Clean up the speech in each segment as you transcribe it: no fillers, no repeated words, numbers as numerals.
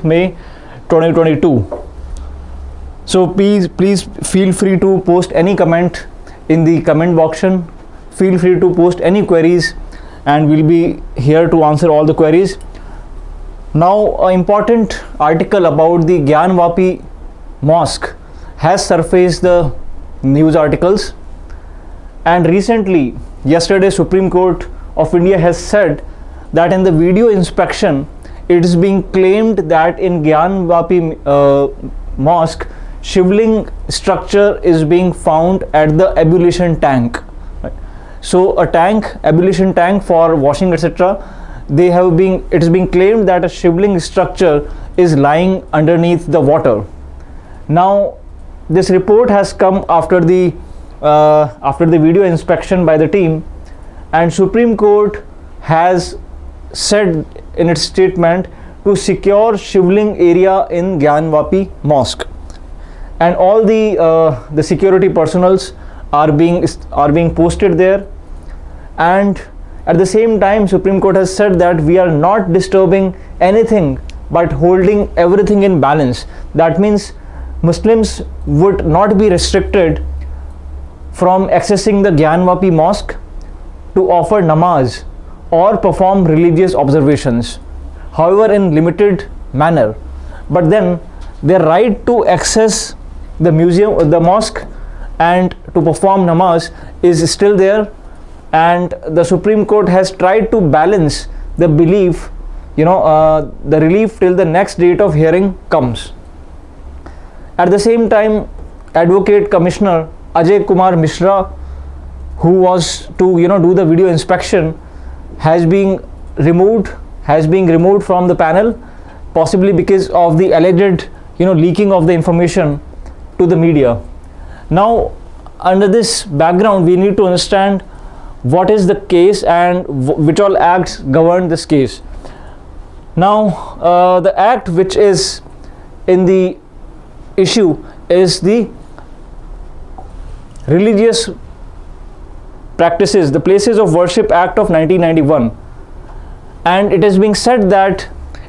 May 2022. So please feel free to post any comment in the comment box. Feel free to post any queries and we'll be here to answer all the queries. Now, an important article about the Gyanvapi Mosque has surfaced the news articles, and recently, yesterday, Supreme Court of India has said that in the video inspection, it is being claimed that in Gyanvapi Mosque, shivling structure is being found at the ebullition tank. So a tank, ebullition tank for washing, etc. It is being claimed that a shivling structure is lying underneath the water. Now, this report has come after the video inspection by the team, and Supreme Court has said in its statement to secure shivling area in Gyanvapi Mosque, and all the security personals are being posted there. And at the same time, Supreme Court has said that we are not disturbing anything but holding everything in balance. That means Muslims would not be restricted from accessing the Gyanvapi Mosque to offer namaz or perform religious observations, however in limited manner. But then their right to access the mosque and to perform namaz is still there, and the Supreme Court has tried to balance the belief, the relief till the next date of hearing comes. At the same time, Advocate Commissioner Ajay Kumar Mishra, who was to do the video inspection, has been removed from the panel, possibly because of the alleged leaking of the information to the media. Now, under this background, we need to understand what is the case and which all acts govern this case. Now, the act which is in the issue is the Religious Practices, the Places of Worship Act of 1991, and it is being said that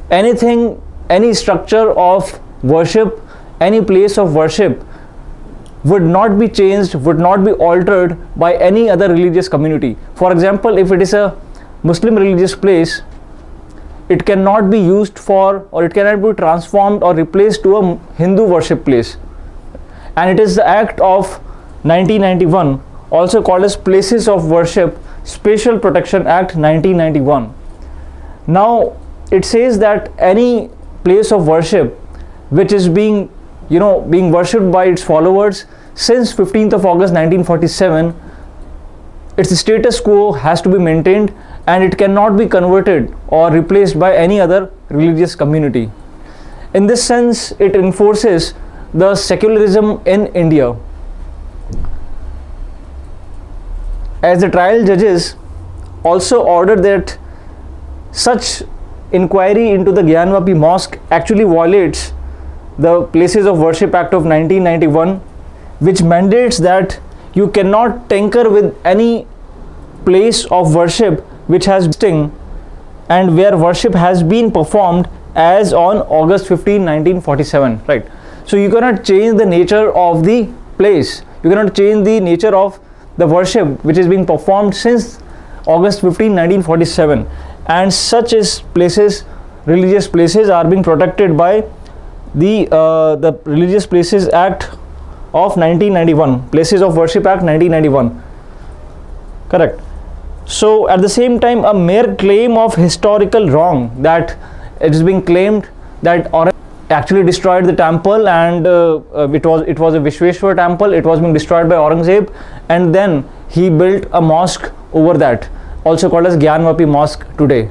any structure of worship, any place of worship would not be changed, would not be altered by any other religious community. For example, if it is a Muslim religious place, it cannot be used for, or it cannot be transformed or replaced to a Hindu worship place. And it is the Act of 1991, also called as Places of Worship Special Protection Act 1991. Now, it says that any place of worship which is being worshipped by its followers since 15th of August 1947, its status quo has to be maintained and it cannot be converted or replaced by any other religious community. In this sense, it enforces the secularism in India. As the trial judges also ordered that such inquiry into the Gyanvapi Mosque actually violates the Places of Worship Act of 1991, which mandates that you cannot tinker with any place of worship which has been and where worship has been performed as on August 15, 1947, right? So you cannot change the nature of the place, you cannot change the nature of the worship which is being performed since August 15, 1947, and such religious places are being protected by the Religious Places Act of 1991, Places of Worship Act 1991, correct. So at the same time, a mere claim of historical wrong, that it is being claimed that Aurangzeb actually destroyed the temple, and it was a Vishweshwar temple, it was being destroyed by Aurangzeb, and then he built a mosque over that, also called as Gyanvapi Mosque today.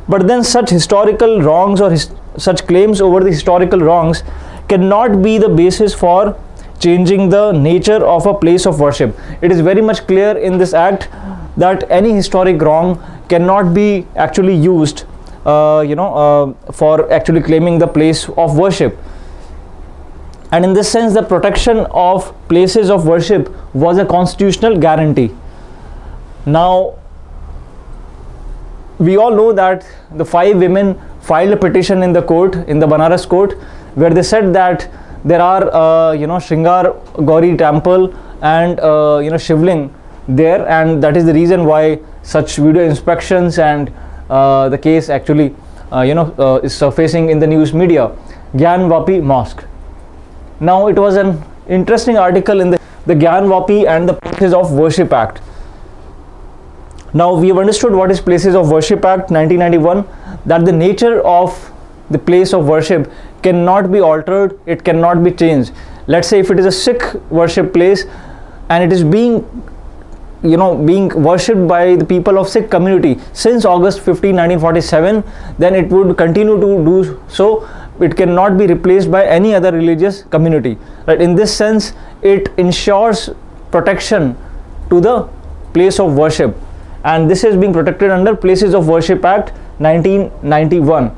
But then such historical wrongs or such claims over the historical wrongs cannot be the basis for changing the nature of a place of worship. It is very much clear in this act that any historic wrong cannot be actually used for actually claiming the place of worship. And in this sense, the protection of places of worship was a constitutional guarantee. Now, we all know that the 5 women filed a petition in the court, in the Banaras court, where they said that there are Shringar Gauri temple and Shivling there, and that is the reason why such video inspections and the case actually is surfacing in the news media. Gyanvapi Mosque. Now it was an interesting article in the Gyanvapi and the Places of Worship Act. Now we have understood what is Places of Worship Act 1991, that the nature of the place of worship cannot be altered, it cannot be changed. Let's say if it is a Sikh worship place and it is being worshipped by the people of Sikh community since August 15, 1947, then it would continue to do so. It cannot be replaced by any other religious community, right? In this sense, it ensures protection to the place of worship, and this is being protected under Places of Worship Act 1991.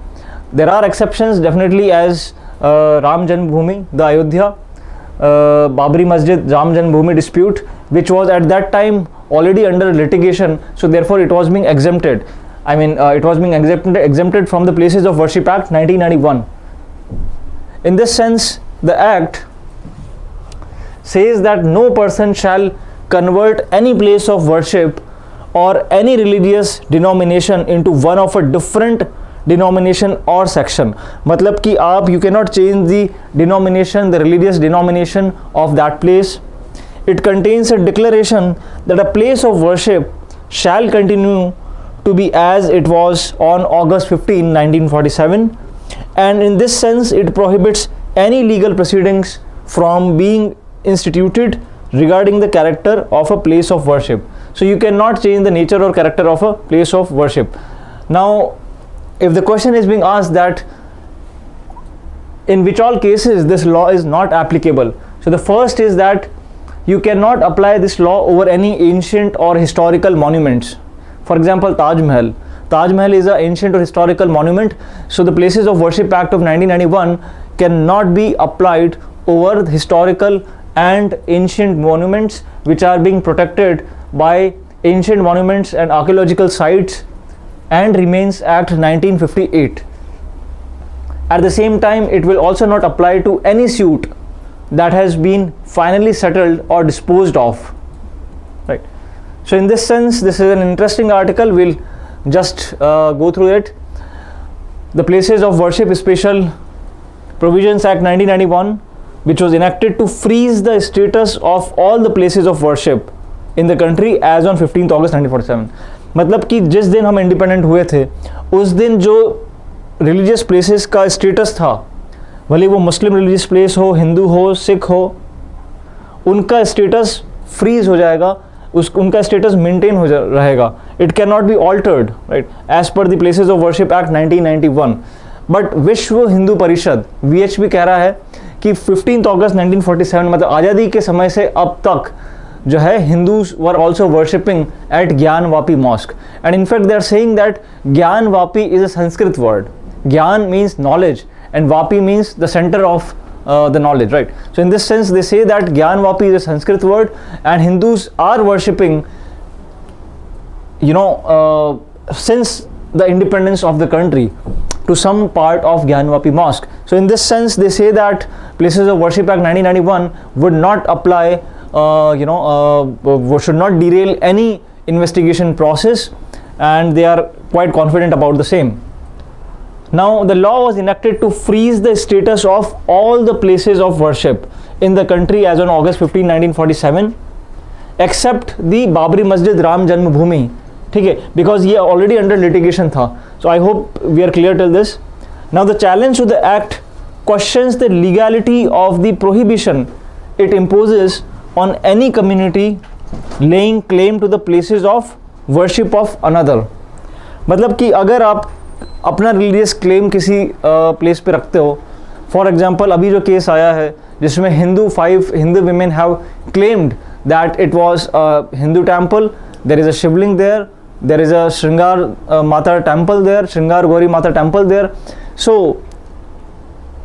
There are exceptions definitely, as Ram Janmabhoomi, the Ayodhya Babri Masjid Ram Janmabhoomi dispute, which was at that time already under litigation, so therefore it was being exempted. It was being exempted from the Places of Worship Act 1991. In this sense, the Act says that no person shall convert any place of worship or any religious denomination into one of a different denomination or section. मतलब कि आप you cannot change the denomination, the religious denomination of that place. It contains a declaration that a place of worship shall continue to be as it was on August 15, 1947, and in this sense it prohibits any legal proceedings from being instituted regarding the character of a place of worship. So you cannot change the nature or character of a place of worship. Now, if the question is being asked that in which all cases this law is not applicable, so the first is that you cannot apply this law over any ancient or historical monuments. For example, Taj Mahal. Taj Mahal is an ancient or historical monument, so the Places of Worship Act of 1991 cannot be applied over the historical and ancient monuments which are being protected by Ancient Monuments and Archaeological Sites and Remains Act 1958. At the same time, it will also not apply to any suit that has been finally settled or disposed of, right? So in this sense, this is an interesting article. We'll just go through it. The Places of Worship Special Provisions Act 1991, which was enacted to freeze the status of all the places of worship in the country as on 15th August 1947. मतलब कि जिस दिन हम independent हुए थे उस दिन जो रिलीजियस प्लेसेस का स्टेटस था, भले वो मुस्लिम रिलीजियस प्लेस हो, हिंदू हो, सिख हो, उनका स्टेटस फ्रीज हो जाएगा, उनका स्टेटस मेंटेन हो रहेगा. It can not be altered, right, as per the places of worship act 1991. But Vishwa Hindu परिषद VHP कह रहा है कि 15 अगस्त 1947 मतलब आज़ादी के समय से अब तक जो है Hindus were also worshipping at Gyanvapi mosque. And in fact they are saying that Gyanvapi is a Sanskrit word. Gyan means knowledge and Vapi means the center of the knowledge, right? So in this sense they say that Gyanvapi is a Sanskrit word and Hindus are worshipping since the independence of the country to some part of Gyanvapi Mosque. So in this sense they say that Places of Worship Act 1991 would not apply, should not derail any investigation process, and they are quite confident about the same. Now, the law was enacted to freeze the status of all the places of worship in the country as on August 15, 1947, except the Babri Masjid Ram Janmabhoomi. ठीक है, because ये already under litigation था. So I hope we are clear till this. Now the challenge to the act questions the legality of the prohibition it imposes on any community laying claim to the places of worship of another. मतलब कि अगर आप अपना religious claim किसी place पे रखते हो, for example अभी जो केस आया है जिसमें five Hindu women have claimed that it was a Hindu temple, there is a shivling there is a Shringar Mata temple there, Shringar Gauri Mata temple there, so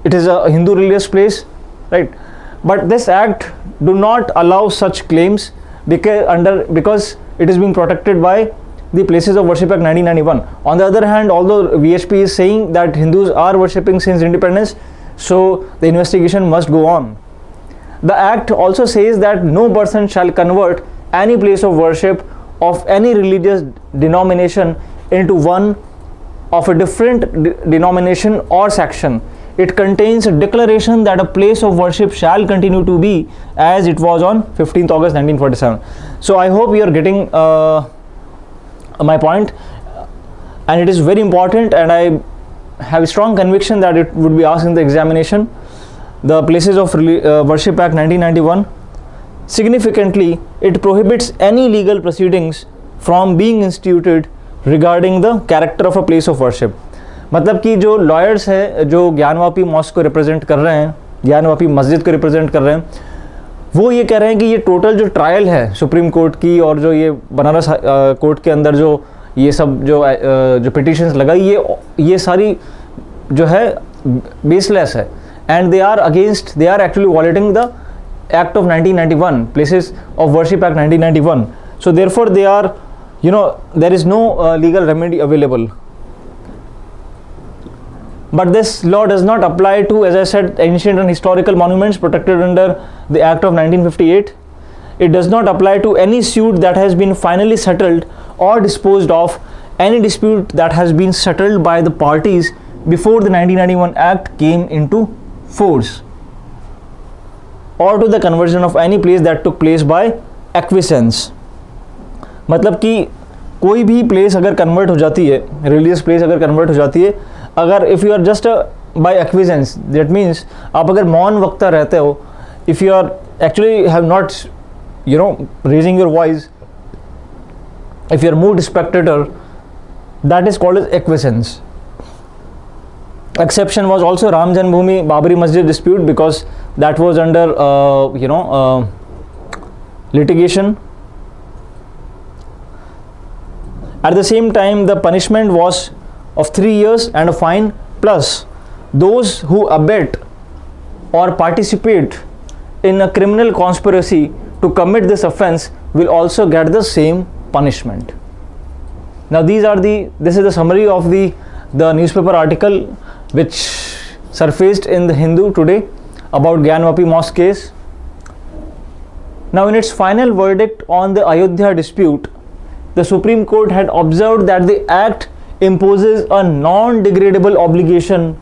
it is a Hindu religious place, right? But this act do not allow such claims because it is being protected by the Places of Worship Act 1991. On the other hand, although VHP is saying that Hindus are worshipping since independence, so the investigation must go on. The Act also says that no person shall convert any place of worship of any religious denomination into one of a different denomination or section. It contains a declaration that a place of worship shall continue to be as it was on 15th August 1947. So I hope you are getting my point, and it is very important, and I have a strong conviction that it would be asked in the examination. The Places of Worship Act 1991, significantly, it prohibits any legal proceedings from being instituted regarding the character of a place of worship. मतलब कि जो lawyers है जो Gyanvapi mask को represent कर रहे हैं, ज्ञानवापी मस्जिद को रिप्रेजेंट कर रहे हैं, वो ये कह रहे हैं कि ये टोटल जो ट्रायल है सुप्रीम कोर्ट की और जो ये बनारस कोर्ट के अंदर जो ये सब जो पिटिशंस लगाई, ये सारी जो है बेसलेस है, and they are actually violating the act of 1991, places of worship act 1991. So therefore they are, there is no legal remedy available. But this law does not apply to, as I said, ancient and historical monuments protected under the Act of 1958. It does not apply to any suit that has been finally settled or disposed of, any dispute that has been settled by the parties before the 1991 Act came into force, or to the conversion of any place that took place by acquiescence. मतलब कि कोई भी place अगर convert हो जाती है, religious place अगर convert हो जाती है, अगर if you are just by acquiescence, that means आप अगर मौन वक्ता रहते हो, if you are actually have not raising your voice, if you are mute spectator, that is called as acquiescence. Exception was also Ram Janmabhoomi Babri Masjid dispute, because that was under litigation. At the same time, the punishment was of 3 years and a fine, plus those who abet or participate in a criminal conspiracy to commit this offense will also get the same punishment. Now this is the summary of the newspaper article which surfaced in the Hindu today about Gyanvapi Mosque case. Now in its final verdict on the Ayodhya dispute, the Supreme Court had observed that the Act imposes a non-degradable obligation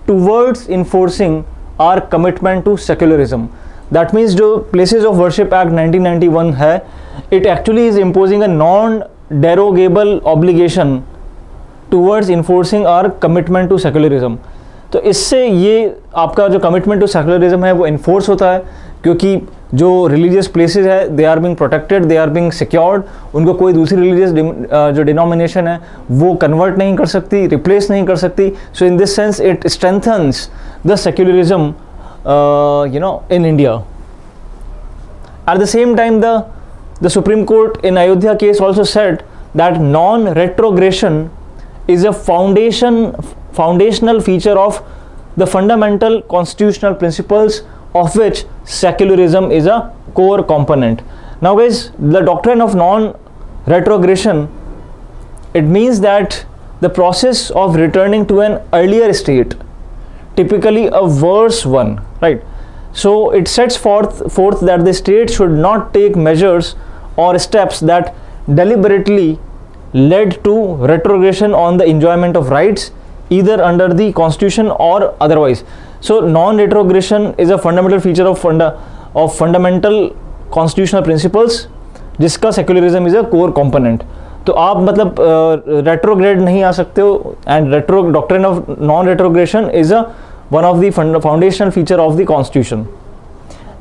towards enforcing our commitment to secularism. That means जो Places of Worship Act 1991 है, it actually is imposing a non-derogable obligation towards enforcing our commitment to secularism. तो इससे ये आपका जो commitment to secularism है वो enforce होता है, क्योंकि जो रिलीजियस प्लेसेस है they are being protected, they are being secured, उनको कोई दूसरी रिलीजियस जो डिनोमिनेशन है वो कन्वर्ट नहीं कर सकती, रिप्लेस नहीं कर सकती. So in this sense it strengthens the secularism in India. At the same time, the Supreme Court in Ayodhya case also said that non-retrogression is a foundational feature of the fundamental constitutional principles of which secularism is a core component. Now guys, the doctrine of non-retrogression, it means that the process of returning to an earlier state, typically a worse one, right? So it sets forth that the state should not take measures or steps that deliberately led to retrogression on the enjoyment of rights, either under the constitution or otherwise. So non-retrogression is a fundamental feature of fundamental constitutional principles, जिसका secularism is a core component. तो आप मतलब retrograde नहीं आ सकते हो, and doctrine of non-retrogression is one of the foundational feature of the constitution.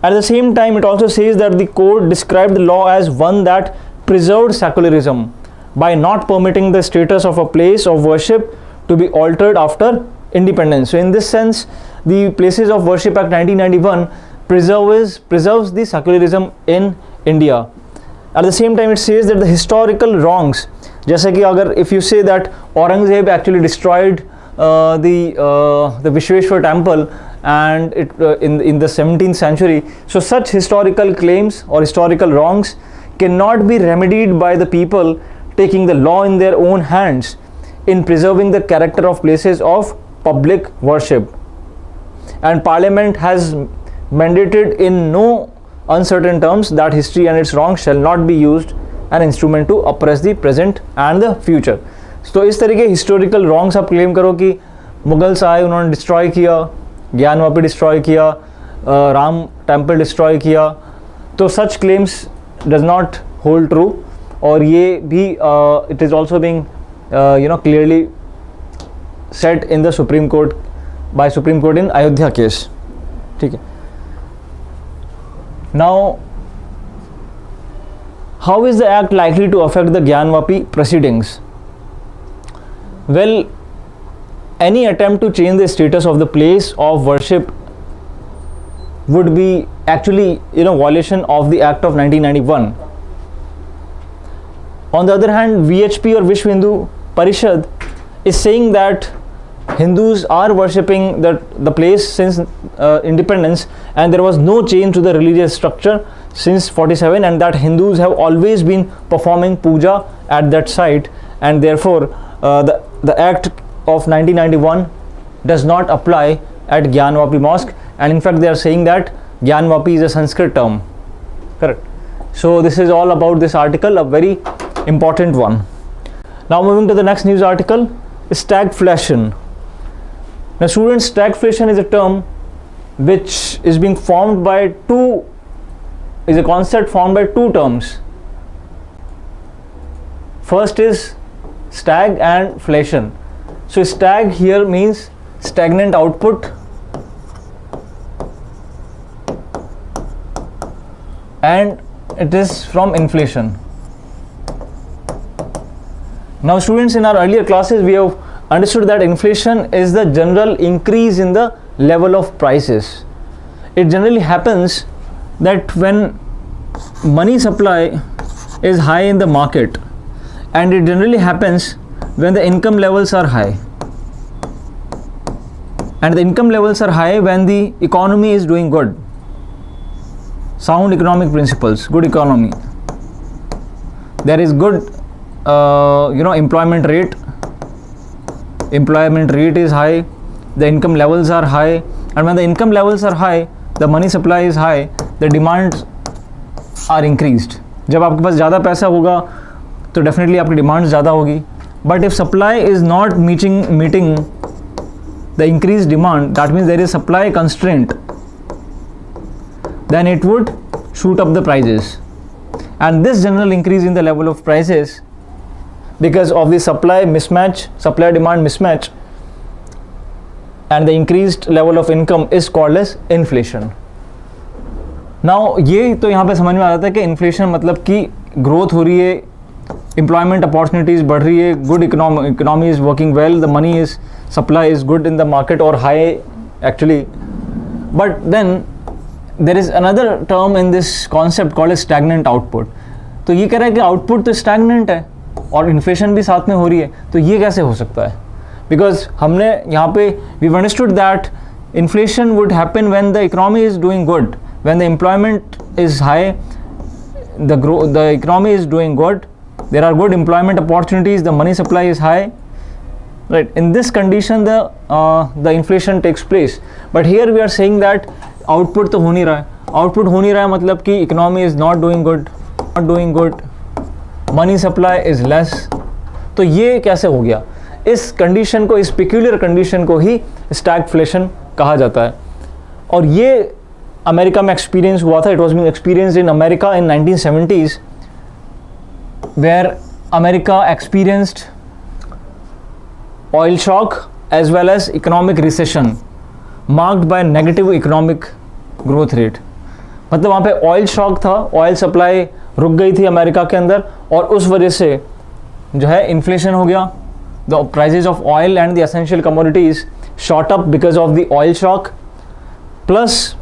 At the same time, it also says that the court described the law as one that preserved secularism by not permitting the status of a place of worship to be altered after independence. So in this sense, the Places of Worship Act 1991 preserves the secularism in India. At the same time, it says that the historical wrongs, जैसे कि अगर if you say that Aurangzeb actually destroyed the Vishweshwar temple and it in the 17th century, so such historical claims or historical wrongs cannot be remedied by the people taking the law in their own hands in preserving the character of places of public worship. And Parliament has mandated in no uncertain terms that history and its wrongs shall not be used an instrument to oppress the present and the future. तो इस तरह के historical wrongs आप claim करो कि Mughals आए, उन्होंने destroy किया, ज्ञानवापी डिस्ट्रॉय किया, राम टेम्पल डिस्ट्रॉय किया, तो सच claims does not hold true. और ये भी it is also being clearly set in the supreme court by supreme court in Ayodhya case. ठीक है. Now how is the act likely to affect the Gyanvapi proceedings? Well, any attempt to change the status of the place of worship would be actually violation of the Act of 1991. On the other hand, VHP or Vishwa Hindu Parishad is saying that Hindus are worshipping the place since independence, and there was no change to the religious structure since 47, and that Hindus have always been performing puja at that site, and therefore the act of 1991 does not apply at Gyanvapi Mosque. And in fact they are saying that Gyanvapi is a Sanskrit term. Correct. So this is all about this article, a very important one. Now moving to the next news article, stagflation. Now students, stagflation is a term which is being formed by is a concept formed by two terms. First is stag and flation. So stag here means stagnant output, and it is from inflation. Now students, in our earlier classes we have understood that inflation is the general increase in the level of prices. It generally happens that when money supply is high in the market, and it generally happens when the income levels are high, and the income levels are high when the economy is doing good. Sound economic principles, good economy, there is good employment rate is high, the income levels are high, and when the income levels are high, the money supply is high, the demands are increased. जब आपके पास ज़्यादा पैसा होगा तो definitely आपकी demand ज़्यादा होगी. But if supply is not meeting the increase demand, that means there is supply constraint, then it would shoot up the prices. And this general increase in the level of prices because of the supply demand mismatch and the increased level of income is called as inflation. Now ये तो यहाँ पे समझ में आ जाता है कि inflation मतलब कि ग्रोथ हो रही है, एम्प्लॉयमेंट अपॉर्चुनिटीज़ बढ़ रही है, good economy is working well, the money is supply is good in the market और high actually. But then there is another term in this concept called as stagnant output. तो ये कह रहा है कि आउटपुट तो stagnant है और इन्फ्लेशन भी साथ में हो रही है, तो ये कैसे हो सकता है? Because हमने यहाँ पे we've understood that inflation would happen when the economy is doing good, when the employment is high, the economy is doing good, there are good employment opportunities, the money supply is high, right? In this condition the inflation takes place. But here we are saying that output तो हो नहीं रहा है. Output हो नहीं रहा है मतलब कि economy is not doing good, money supply is less. तो ये कैसे हो गया? इस कंडीशन को, इस पेक्यूलियर कंडीशन को ही स्टैगफ्लेशन कहा जाता है. और ये अमेरिका में एक्सपीरियंस हुआ था. It was being experienced in America in 1970s, where America experienced oil shock as well as economic recession marked by negative economic growth rate. मतलब वहाँ पे ऑयल शॉक था, ऑयल सप्लाई रुक गई थी अमेरिका के अंदर और उस वजह से जो है इन्फ्लेशन हो गया. The prices of oil and the essential commodities shot up because of the oil shock, plus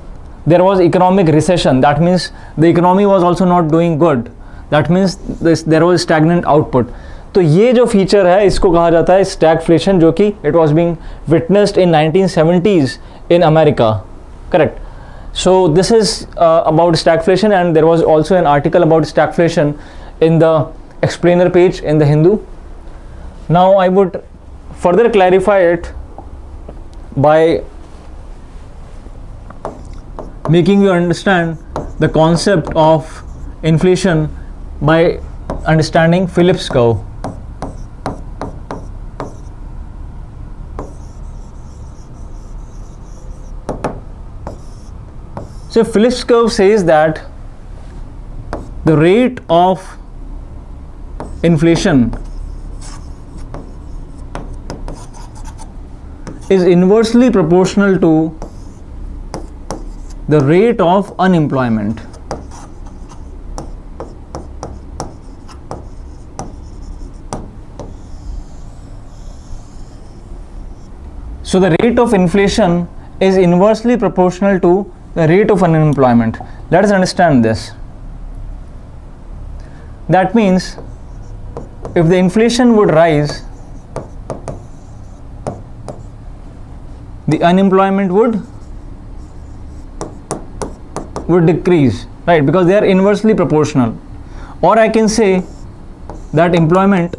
there was economic recession, that means the economy was also not doing good, that means there was stagnant output. तो ये जो feature है इसको कहा जाता है stagflation, जो कि it was being witnessed in 1970s in America. Correct. So this is about stagflation, and there was also an article about stagflation in the explainer page in the Hindu. Now I would further clarify it by making you understand the concept of inflation by understanding Phillips curve. So Phillips curve says that the rate of inflation is inversely proportional to the rate of unemployment. So the rate of inflation is inversely proportional to the rate of unemployment. Let us understand this. That means if the inflation would rise, the unemployment would decrease, right? Because they are inversely proportional. Or I can say that employment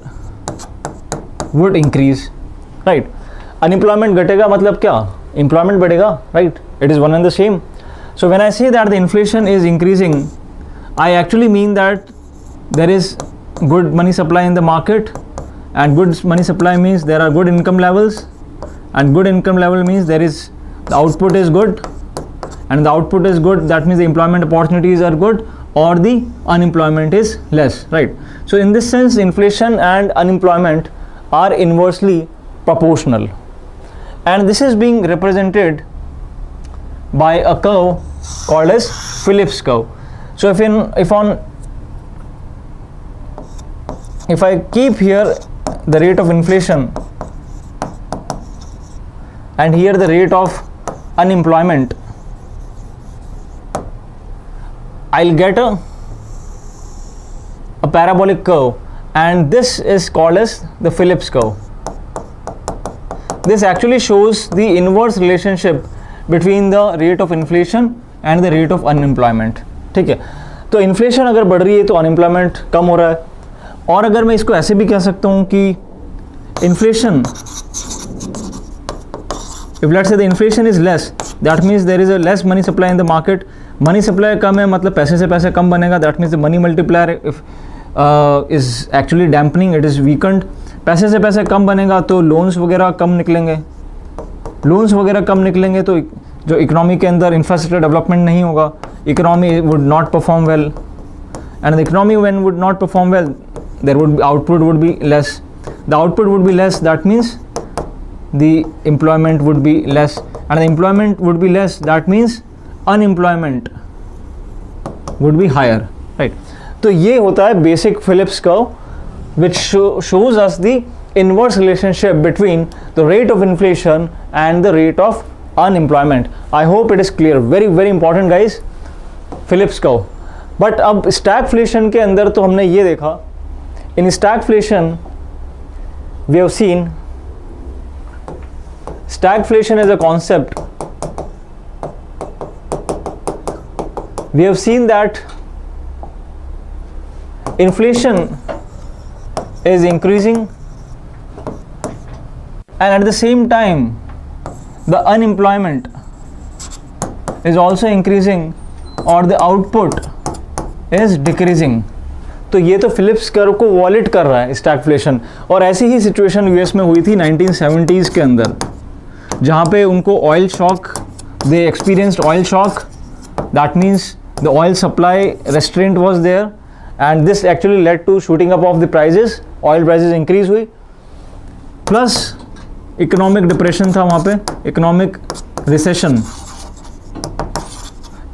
would increase, right? Unemployment घटेगा मतलब क्या? Employment बढ़ेगा, right? It is one and the same. So when I say that the inflation is increasing, I actually mean that there is good money supply in the market, and good money supply means there are good income levels, and good income level means there is the output is good, and the output is good, that means the employment opportunities are good, or the unemployment is less, right? So in this sense, inflation and unemployment are inversely proportional, and this is being represented by a curve called as Phillips curve. So if I keep here the rate of inflation and here the rate of unemployment, I'll get a parabolic curve, and this is called as the Phillips curve. This actually shows the inverse relationship between the rate of inflation and the rate of unemployment. ठीक है, तो inflation अगर बढ़ रही है तो unemployment कम हो रहा है, और अगर मैं इसको ऐसे भी कह सकता हूँ कि inflation, if let's say the inflation is less, that means there is a less money supply in the market. Money supply कम है मतलब पैसे से पैसे कम बनेगा, that means the money multiplier is actually dampening, it is weakened. पैसे से पैसे कम बनेगा तो लोन्स वगैरह कम निकलेंगे, लोन्स वगैरह कम निकलेंगे तो जो इकोनॉमी के अंदर इंफ्रास्ट्रक्चर डेवलपमेंट नहीं होगा, economy would not perform well, and the economy when would not perform well, there would be output would be less, the output would be less, that means the employment would be less, and the employment would be less, that means unemployment would be higher, right? तो ये होता है basic Phillips curve, which shows us the inverse relationship between the rate of inflation and the rate of unemployment. I hope it is clear. Very very important guys, Phillips curve. But अब stagflation के अंदर तो हमने ये देखा, in stagflation we have seen stagflation as a concept. We have seen that inflation is increasing, and at the same time the unemployment is also increasing, or the output is decreasing. तो ये तो Phillips curve को wallet कर रहा है stagflation. और ऐसी ही situation US में हुई थी 1970s के अंदर, जहाँ पे उनको oil shock, they experienced oil shock, that means the oil supply restraint was there, and this actually led to shooting up of the prices, oil prices increase हुई, प्लस इकोनॉमिक डिप्रेशन था वहाँ पे, economic recession.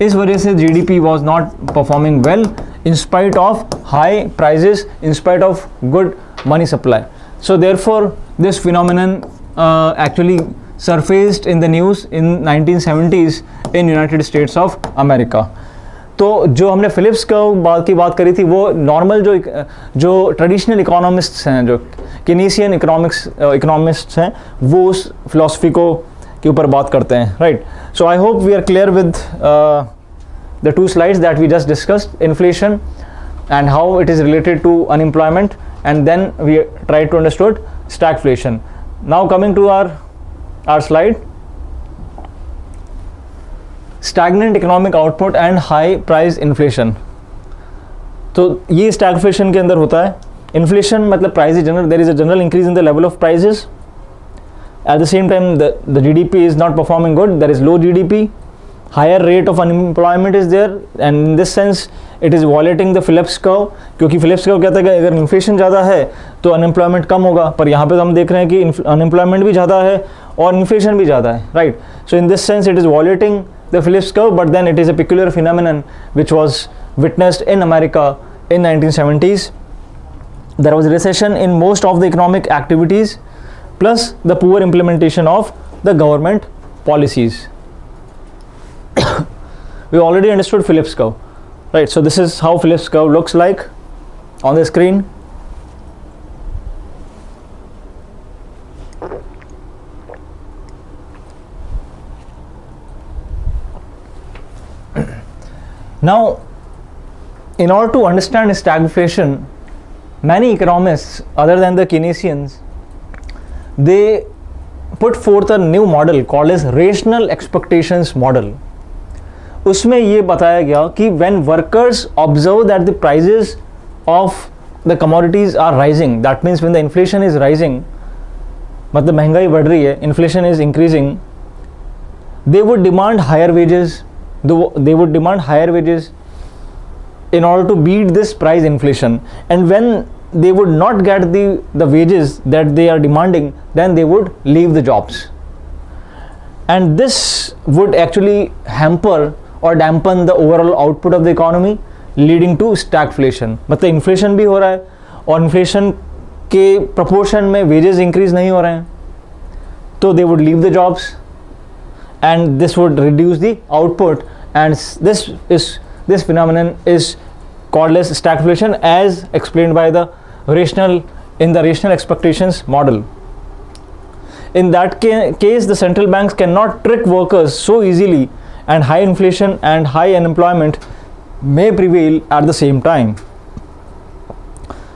इस वजह से GDP was not performing well in spite of high prices, in spite of good money supply. So therefore this phenomenon actually surfaced in the news in 1970s in United States of America. तो जो हमने Phillips curve की बात करी थी वो normal जो traditional economists हैं, जो केनीसियन इकोनॉमिस्ट्स हैं, वो उस फिलॉसफी को के ऊपर बात करते हैं, right? So I hope we are clear with the two slides that we just discussed, inflation and how it is related to unemployment, and then we try to understand stagflation. Now coming to our slide, stagnant economic output and high price inflation. तो ये stagflation के अंदर होता है. Inflation मतलब prices general, there is a general increase in the level of prices. At the same time, the GDP is not performing good. There is low GDP, higher rate of unemployment is there, and in this sense, it is violating the Phillips curve. क्योंकि Phillips curve कहता है कि अगर inflation ज़्यादा है तो unemployment कम होगा, पर यहाँ पे हम देख रहे हैं कि unemployment भी ज़्यादा है और inflation भी ज़्यादा है, right? So in this sense, it is violating the Phillips curve, but then it is a peculiar phenomenon which was witnessed in America in 1970s. There was a recession in most of the economic activities, plus the poor implementation of the government policies. We already understood Phillips curve, right? So this is how Phillips curve looks like on the screen. Now, in order to understand stagflation, many economists other than the Keynesians, they put forth a new model called as rational expectations model. उसमें ये बताया गया कि when workers observe that the prices of the commodities are rising, that means when the inflation is rising, मतलब महंगाई बढ़ रही है, inflation is increasing, they would demand higher wages. They would demand higher wages in order to beat this price inflation, and when they would not get the wages that they are demanding, then they would leave the jobs, and this would actually hamper or dampen the overall output of the economy, leading to stagflation. मतलब inflation भी हो रहा है और inflation के proportion में wages increase नहीं हो रहे हैं, तो they would leave the jobs, and this would reduce the output, and this phenomenon is called as stagflation, as explained by the rational expectations model. In that case, the central banks cannot trick workers so easily, and high inflation and high unemployment may prevail at the same time.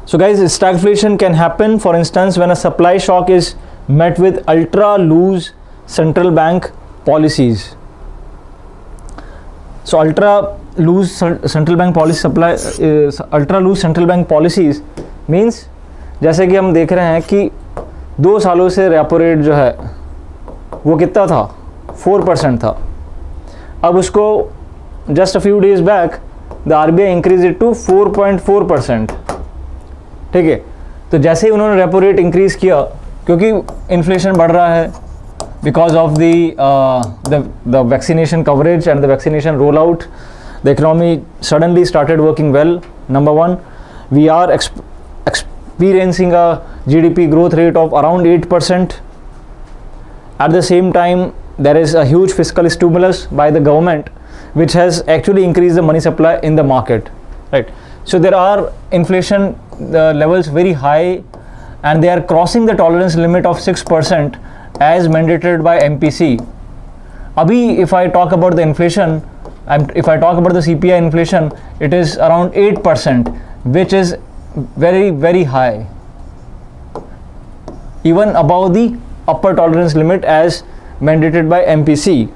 So guys, stagflation can happen, for instance, when a supply shock is met with ultra loose central bank policies. So ultra loose central bank policies means, जैसे कि हम देख रहे हैं कि 2 सालों से repo rate जो है वो कितना था, 4% था. अब उसको just a few days back the RBI increased it to 4.4%. ठीक है, तो जैसे ही उन्होंने रेपो रेट इंक्रीज किया, क्योंकि इन्फ्लेशन बढ़ रहा है because of the vaccination coverage and the vaccination rollout, the economy suddenly started working well. Number one, we are experiencing a GDP growth rate of around 8%. At the same time, there is a huge fiscal stimulus by the government, which has actually increased the money supply in the market, right? So there are inflation levels very high, and they are crossing the tolerance limit of 6% as mandated by MPC. Abhi, if I talk about the inflation, if I talk about the CPI inflation, it is around 8%, which is very, very high, even above the upper tolerance limit as mandated by MPC.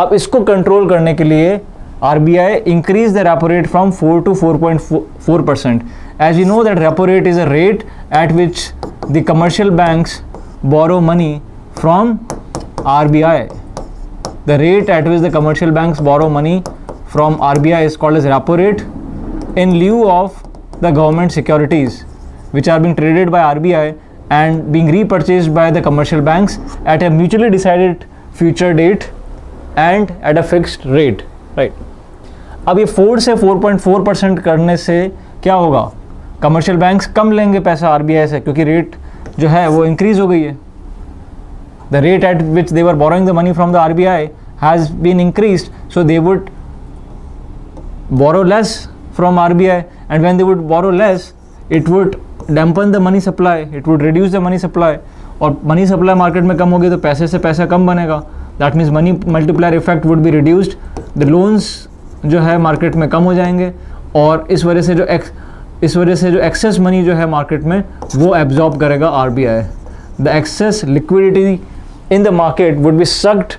अब इसको control करने के लिए RBI increased the repo rate from 4 to 4.4%. As you know that repo rate is a rate at which the commercial banks borrow money from RBI. The rate at which the commercial banks borrow money from RBI is called as repo rate, in lieu of the government securities which are being traded by RBI and being repurchased by the commercial banks at a mutually decided future date and at a fixed rate, right? अब ये 4 से 4.4% करने से क्या होगा, commercial banks कम लेंगे पैसा RBI से, क्योंकि रेट जो है वो इंक्रीज हो गई है. The rate at which they were borrowing the money from the RBI has been increased, so they would borrow less from RBI, and when they would borrow less, it would dampen the money supply, it would reduce the money supply, और money supply market में कम होगी तो पैसे से पैसा कम बनेगा. That means money multiplier effect would be reduced, the loans जो है मार्केट में कम हो जाएंगे, और इस वजह से जो एक्सेस मनी जो है मार्केट में वो एब्जॉर्ब करेगा RBI. The excess liquidity in the market would be sucked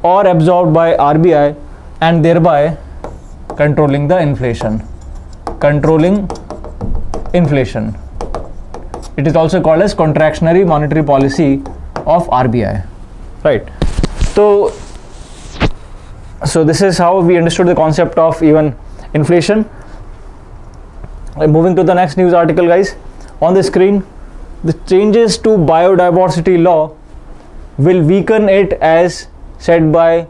और absorbed by RBI and thereby controlling the inflation. It is also called as contractionary monetary policy of RBI, right? So this is how we understood the concept of even inflation. Moving to the next news article, guys, on the screen, the changes to biodiversity law will weaken it, as said by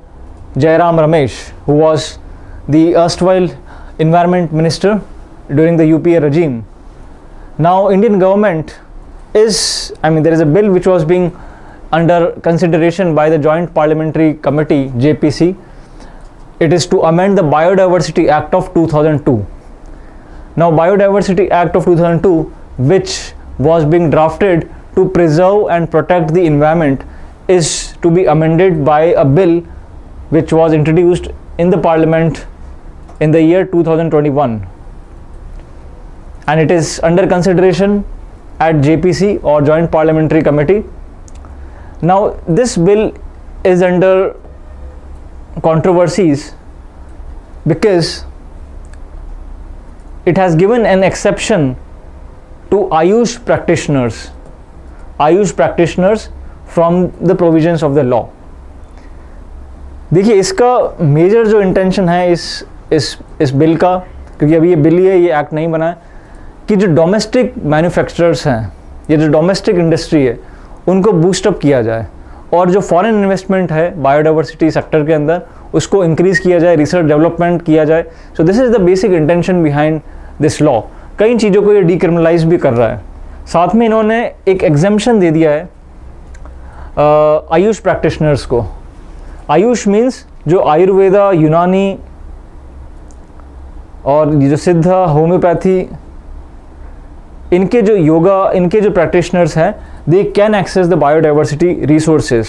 Jairam Ramesh, who was the erstwhile environment minister during the UPA regime. Now Indian government there is a bill which was being under consideration by the Joint Parliamentary Committee, JPC. It is to amend the Biodiversity Act of 2002. Now Biodiversity Act of 2002, which was being drafted to preserve and protect the environment, is to be amended by a bill which was introduced in the Parliament in the year 2021. And it is under consideration at JPC, or Joint Parliamentary Committee. Now this bill is under controversies because it has given an exception to Ayush practitioners from the provisions of the law. देखिए इसका major जो intention है इस bill का, क्योंकि अभी ये bill ही है, ये एक्ट नहीं बना है, कि जो डोमेस्टिक मैन्युफैक्चरर्स हैं, ये जो डोमेस्टिक इंडस्ट्री है, उनको बूस्टअप किया जाए, और जो फॉरेन इन्वेस्टमेंट है बायोडाइवर्सिटी सेक्टर के अंदर उसको इंक्रीज़ किया जाए, रिसर्च डेवलपमेंट किया जाए. So this is the basic intention behind this law. कई चीज़ों को ये डीक्रिमिनलाइज भी कर रहा है. साथ में इन्होंने एक एग्जेम्पशन दे दिया है आयुष प्रैक्टिशनर्स को. आयुष मीन्स जो आयुर्वेदा, यूनानी और ये जो सिद्ध, होम्योपैथी, इनके जो योगा, इनके जो प्रैक्टिशनर्स हैं, they can access the biodiversity resources.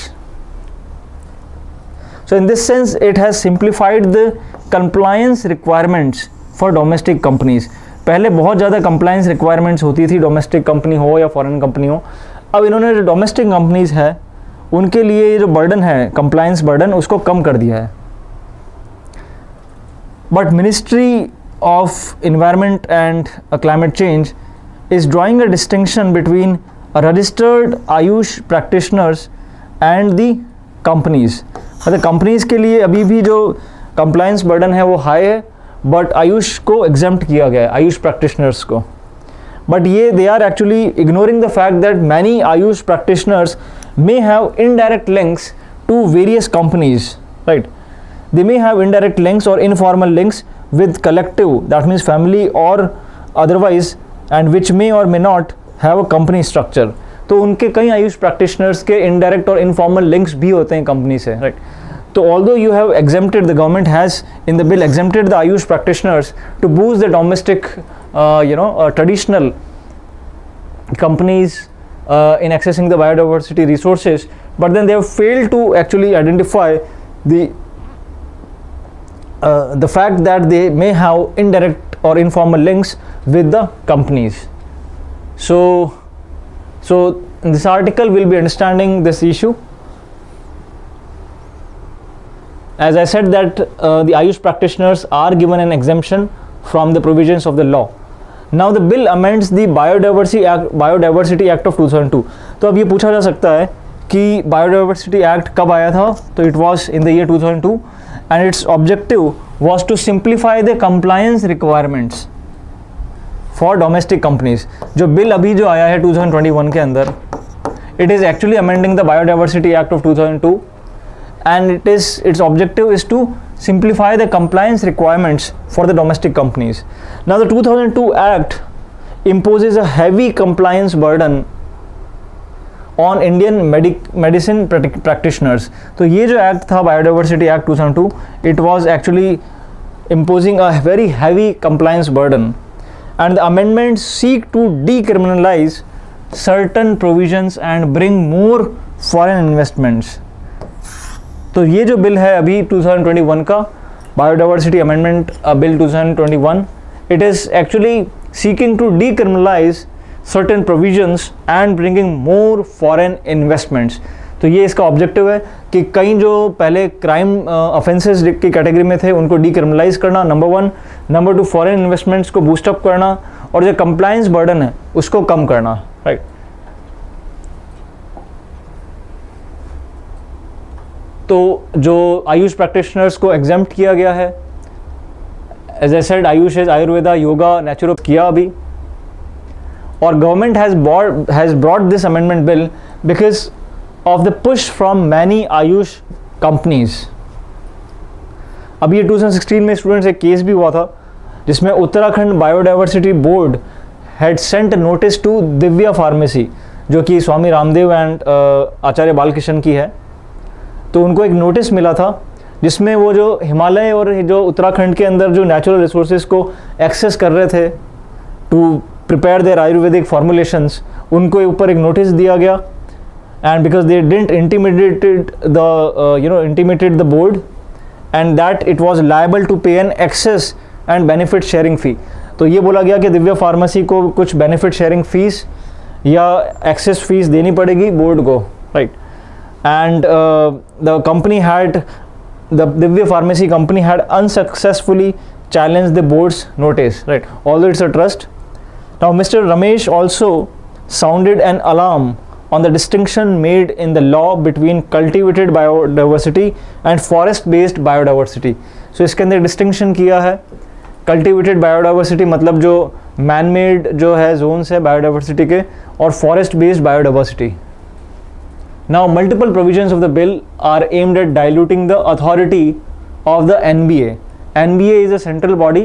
So in this sense it has simplified the compliance requirements for domestic companies. पहले बहुत ज़्यादा कंप्लायंस रिक्वायरमेंट्स होती थी, डोमेस्टिक कंपनी हो या फॉरेन कंपनी हो. अब इन्होंने जो डोमेस्टिक कंपनीज है उनके लिए ये जो बर्डन है, कंप्लायंस बर्डन, उसको कम कर दिया है. But ministry of environment and climate change is drawing a distinction between a registered Ayush practitioners and the companies. मतलब कंपनीज के लिए अभी भी जो कंप्लायंस बर्डन है वो हाई है, बट आयुष को एग्जेम्प्ट किया गया है, आयुष प्रैक्टिशनर्स को. बट ये they are actually ignoring the fact that many AYUSH practitioners may have indirect links to various companies, right? They may have indirect links or informal links with collective, that means family or otherwise, and which may or may not have a company structure. तो उनके कई Ayush practitioners के indirect और informal links भी होते हैं company से, right? तो although you have exempted, the government has in the bill exempted the Ayush practitioners to boost the domestic traditional companies in accessing the biodiversity resources, but then they have failed to actually identify the fact that they may have indirect or informal links with the companies. So in this article we'll be understanding this issue. As I said that the Ayush practitioners are given an exemption from the provisions of the law. Now the bill amends the Biodiversity Act of 2002. तो अब ये पूछा जा सकता है कि Biodiversity Act कब आया था? तो it was in the year 2002 and its objective was to simplify the compliance requirements for domestic companies. जो बिल अभी जो आया है 2021 के अंदर, it is actually amending the Biodiversity Act of 2002 and its objective is to simplify the compliance requirements for the domestic companies. Now the 2002 Act imposes a heavy compliance burden on Indian medicine practitioners. तो ये जो act था Biodiversity Act 2002, it was actually imposing a very heavy compliance burden, and the amendments seek to decriminalize certain provisions and bring more foreign investments. तो ये जो bill है अभी 2021 का, Biodiversity Amendment Bill 2021. It is actually seeking to decriminalize certain provisions and bringing more foreign investments. तो ये इसका objective है कि कई जो पहले क्राइम ऑफेंसेस की कैटेगरी में थे उनको डीक्रिमिनलाइज करना, नंबर 1. नंबर 2, फॉरेन इन्वेस्टमेंट्स को बूस्टअप करना और जो कंप्लायंस बर्डन है उसको कम करना, राइट. तो जो आयुष प्रैक्टिशनर्स को एग्जेम्प्ट किया गया है, as I said, AYUSH is Ayurveda, yoga, naturopathy किया अभी. और government has brought this amendment bill because of the push from many AYUSH companies. अभी ये 2016 में स्टूडेंट्स एक केस भी हुआ था जिसमें Uttarakhand biodiversity board had sent notice to Divya pharmacy, जो कि स्वामी रामदेव एंड आचार्य बालकृष्ण की है. तो उनको एक नोटिस मिला था जिसमें वो जो हिमालय और जो उत्तराखंड के अंदर जो नेचुरल रिसोर्सेज को एक्सेस कर रहे थे to prepare their Ayurvedic formulations, उनको ऊपर एक नोटिस दिया गया. And because they didn't intimated the board and that it was liable to pay an access and benefit sharing fee. तो ये बोला गया कि दिव्या फार्मेसी को कुछ बेनिफिट शेयरिंग फीस या एक्सेस फीस देनी पड़ेगी बोर्ड को, right. And the Divya Pharmacy company had unsuccessfully challenged the board's notice, right, although it's a trust. Now Mr. Ramesh also sounded an alarm on the distinction made in the law between cultivated biodiversity and forest based biodiversity. So इसके अंदर distinction किया है. cultivated biodiversity मतलब जो man made जो है zones है biodiversity के, और forest based biodiversity. Now, multiple provisions of the bill are aimed at diluting the authority of the NBA. NBA is a central body,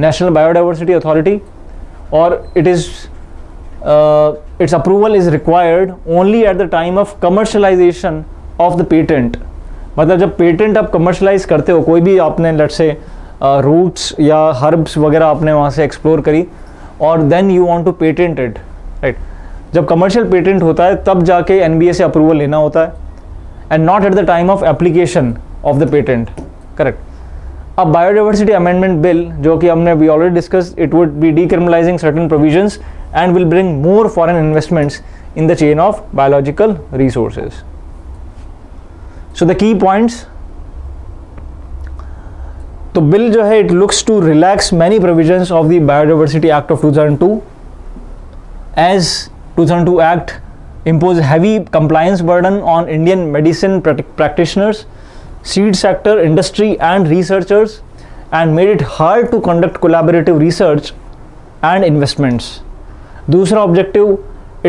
National Biodiversity Authority, or its approval is required only at the time of commercialization of the patent. मतलब जब patent आप commercialise करते हो, कोई भी आपने let's say roots या herbs वगैरह आपने वहाँ से एक्सप्लोर करी और then you want to patent it, right. जब कमर्शियल पेटेंट होता है तब जाके एनबीए से अप्रूवल लेना होता है, and not at the time of application of the patent, correct. अब बायोडाइवर्सिटी अमेंडमेंट बिल जो कि हमने we already discuss, it would be decriminalising certain provisions and will bring more foreign investments in the chain of biological resources. So the key points, तो bill जो है it looks to relax many provisions of the biodiversity act of 2002. As 2002 Act imposed heavy compliance burden on Indian medicine practitioners, seed sector, industry and researchers, and made it hard to conduct collaborative research and investments. दूसरा objective,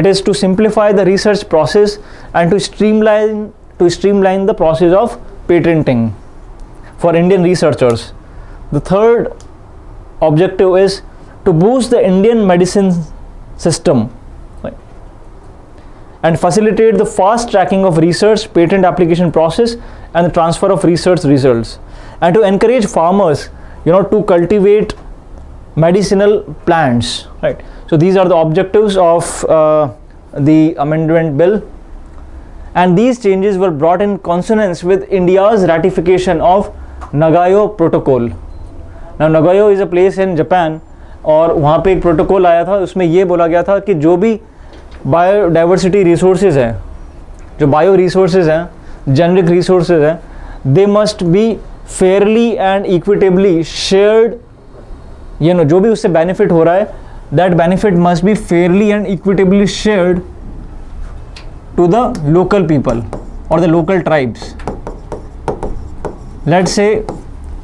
it is to simplify the research process and to streamline the process of patenting for Indian researchers. The third objective is to boost the Indian medicine system and facilitate the fast tracking of research, patent application process and the transfer of research results, and to encourage farmers, to cultivate medicinal plants, right. So these are the objectives of the amendment bill, and these changes were brought in consonance with India's ratification of Nagayo Protocol. Now Nagayo is a place in Japan, और वहाँ पे एक protocol आया था, उसमें ये बोला गया था कि जो भी बायोडाइवर्सिटी रिसोर्सेज हैं, जो बायो रिसोर्सेज हैं, जेनरिक रिसोर्सेज हैं, they must be fairly and equitably shared. जो भी उससे बेनिफिट हो रहा है, that benefit must be fairly and equitably shared to the local people और the local tribes. Let's say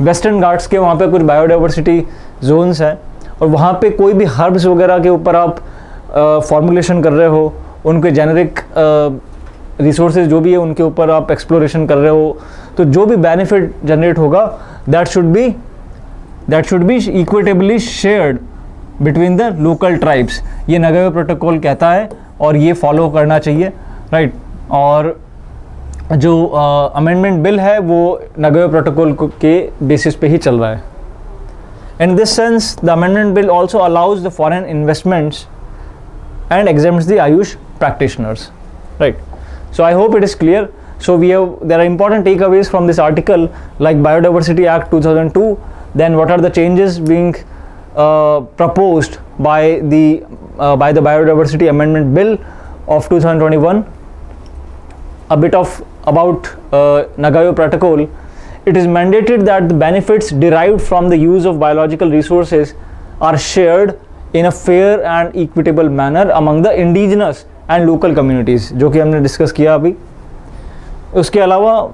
western Ghats के वहाँ पे कुछ बायोडाइवर्सिटी जोन्स हैं और वहाँ पे कोई भी हर्ब्स वगैरह के ऊपर आप फॉर्मुलेशन कर रहे हो, उनके जेनरिक रिसोर्सेज जो भी है उनके ऊपर आप एक्सप्लोरेशन कर रहे हो, तो जो भी बेनिफिट जनरेट होगा that should be equitably shared between the local tribes. ये नगायो प्रोटोकॉल कहता है और ये फॉलो करना चाहिए, राइट. और जो अमेंडमेंट बिल है वो नगायो प्रोटोकॉल के बेसिस पे ही चल रहा है. In this sense, the amendment bill also allows the foreign investments and exempts the Ayush practitioners, right. So I hope it is clear So there are important takeaways from this article, like Biodiversity Act 2002, then what are the changes being proposed by the Biodiversity Amendment Bill of 2021, a bit about Nagoya Protocol. It is mandated that the benefits derived from the use of biological resources are shared in a fair and equitable manner among the indigenous and local communities, जो कि हमने discuss किया अभी. उसके अलावा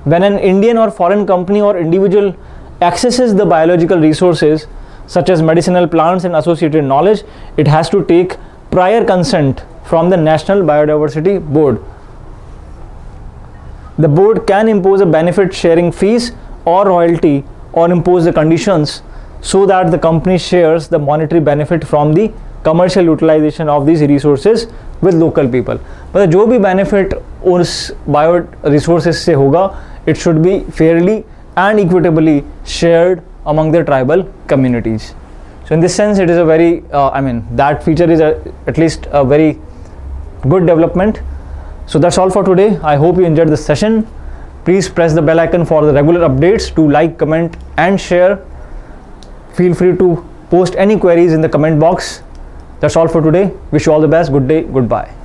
when an Indian or foreign company or individual accesses the biological resources such as medicinal plants and associated knowledge, it has to take prior consent from the National Biodiversity Board. The board can impose a benefit sharing fees or royalty or impose the conditions so that the company shares the monetary benefit from the commercial utilization of these resources with local people. मतलब जो भी benefit उस bio resources से होगा, it should be fairly and equitably shared among the tribal communities. So in this sense, it is a very, that feature is at least a very good development. So that's all for today. I hope you enjoyed this session. Please press the bell icon for the regular updates, to like, comment and share. Feel free to post any queries in the comment box. That's all for today. Wish you all the best. Good day. Goodbye.